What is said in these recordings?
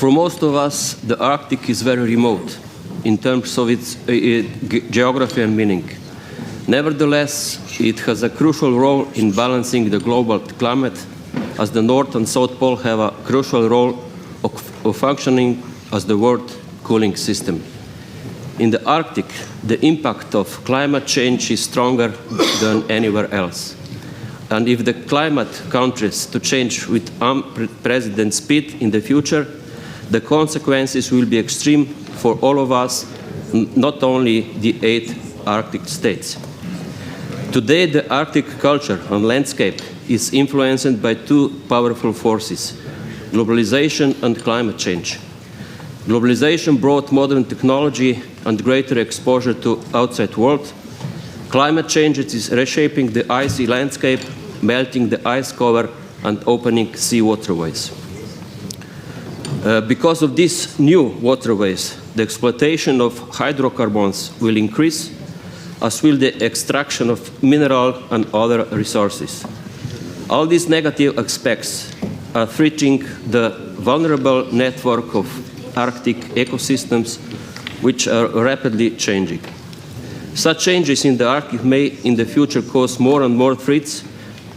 For most of us, the Arctic is very remote in terms of its geography and meaning. Nevertheless, it has a crucial role in balancing the global climate, as the North and South Pole have a crucial role of functioning as the world cooling system. In the Arctic, the impact of climate change is stronger than anywhere else. And if the climate countries to change with unprecedented speed in the future, the consequences will be extreme for all of us, not only the 8 Arctic states. Today, the Arctic culture and landscape is influenced by 2 powerful forces: globalization and climate change. Globalization brought modern technology and greater exposure to outside world. Climate change is reshaping the icy landscape, melting the ice cover and opening sea waterways. Because of these new waterways, the exploitation of hydrocarbons will increase, as will the extraction of mineral and other resources. All these negative aspects are threatening the vulnerable network of Arctic ecosystems, which are rapidly changing. Such changes in the Arctic may in the future cause more and more threats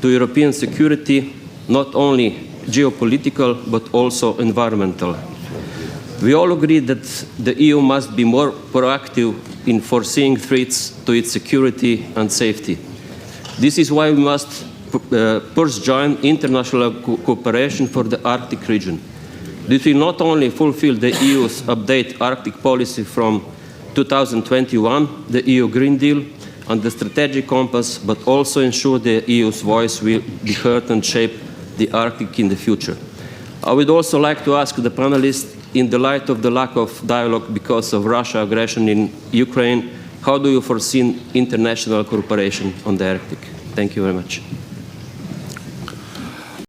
to European security, not only geopolitical but also environmental. We all agree that the EU must be more proactive in foreseeing threats to its security and safety. This is why we must pursue joint international cooperation for the Arctic region. This will not only fulfill the EU's updated Arctic policy from 2021, the EU Green Deal, and the strategic compass, but also ensure the EU's voice will be heard and shape the Arctic in the future. I would also like to ask the panelists, in the light of the lack of dialogue because of Russia's aggression in Ukraine, how do you foresee international cooperation on the Arctic? Thank you very much.